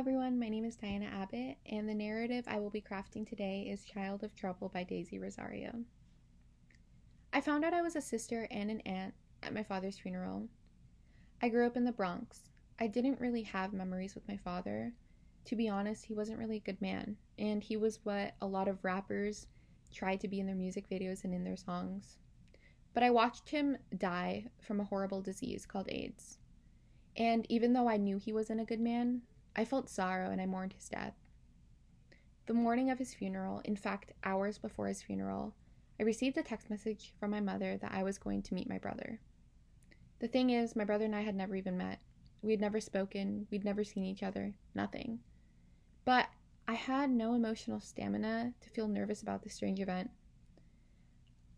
Everyone, my name is Diana Abbott, and the narrative I will be crafting today is Child of Trouble by Daisy Rosario. I found out I was a sister and an aunt at my father's funeral. I grew up in the Bronx. I didn't really have memories with my father. To be honest, he wasn't really a good man, and he was what a lot of rappers try to be in their music videos and in their songs. But I watched him die from a horrible disease called AIDS. And even though I knew he wasn't a good man, I felt sorrow and I mourned his death. The morning of his funeral, in fact, hours before his funeral, I received a text message from my mother that I was going to meet my brother. The thing is, my brother and I had never even met. We had never spoken, we'd never seen each other, nothing. But I had no emotional stamina to feel nervous about this strange event.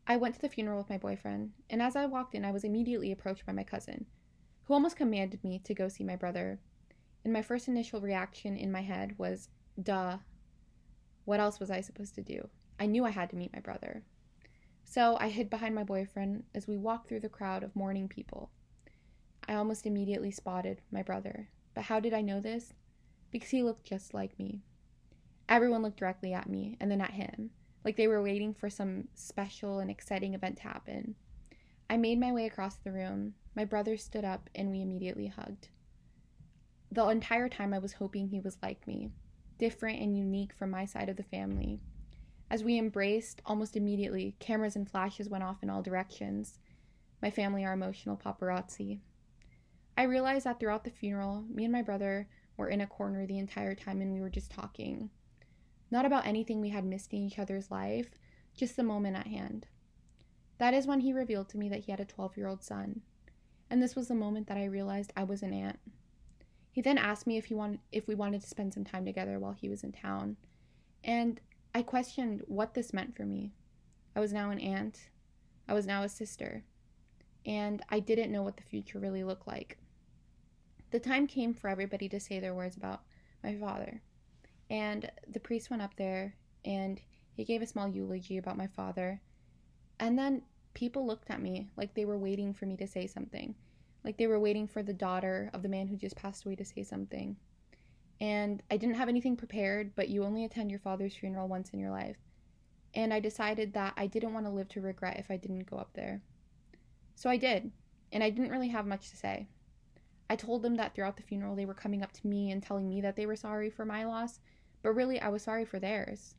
I went to the funeral with my boyfriend, and as I walked in, I was immediately approached by my cousin, who almost commanded me to go see my brother. And my first initial reaction in my head was, duh, what else was I supposed to do? I knew I had to meet my brother. So I hid behind my boyfriend as we walked through the crowd of mourning people. I almost immediately spotted my brother. But how did I know this? Because he looked just like me. Everyone looked directly at me and then at him, like they were waiting for some special and exciting event to happen. I made my way across the room. My brother stood up and we immediately hugged. The entire time I was hoping he was like me, different and unique from my side of the family. As we embraced, almost immediately, cameras and flashes went off in all directions. My family are emotional paparazzi. I realized that throughout the funeral, me and my brother were in a corner the entire time and we were just talking. Not about anything we had missed in each other's life, just the moment at hand. That is when he revealed to me that he had a 12-year-old son. And this was the moment that I realized I was an aunt. He then asked me if we wanted to spend some time together while he was in town. And I questioned what this meant for me. I was now an aunt. I was now a sister. And I didn't know what the future really looked like. The time came for everybody to say their words about my father. And the priest went up there and he gave a small eulogy about my father. And then people looked at me like they were waiting for me to say something. Like they were waiting for the daughter of the man who just passed away to say something. And I didn't have anything prepared, but you only attend your father's funeral once in your life. And I decided that I didn't want to live to regret if I didn't go up there. So I did, and I didn't really have much to say. I told them that throughout the funeral they were coming up to me and telling me that they were sorry for my loss, but really I was sorry for theirs.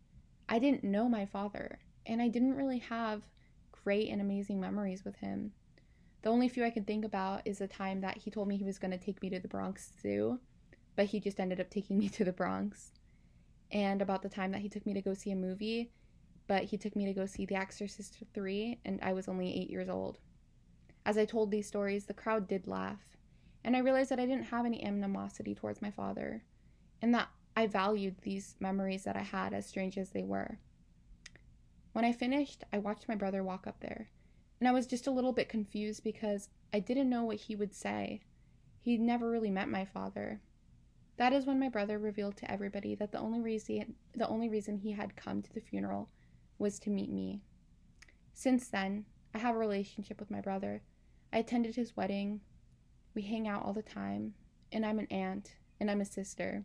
I didn't know my father, and I didn't really have great and amazing memories with him. The only few I can think about is the time that he told me he was going to take me to the Bronx Zoo, but he just ended up taking me to the Bronx. And about the time that he took me to go see a movie, but he took me to go see The Exorcist 3, and I was only 8 years old. As I told these stories, the crowd did laugh, and I realized that I didn't have any animosity towards my father, and that I valued these memories that I had, as strange as they were. When I finished, I watched my brother walk up there. And I was just a little bit confused because I didn't know what he would say. He'd never really met my father. That is when my brother revealed to everybody that the only reason he had come to the funeral was to meet me. Since then, I have a relationship with my brother. I attended his wedding. We hang out all the time. And I'm an aunt. And I'm a sister.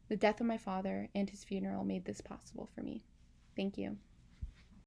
The death of my father and his funeral made this possible for me. Thank you.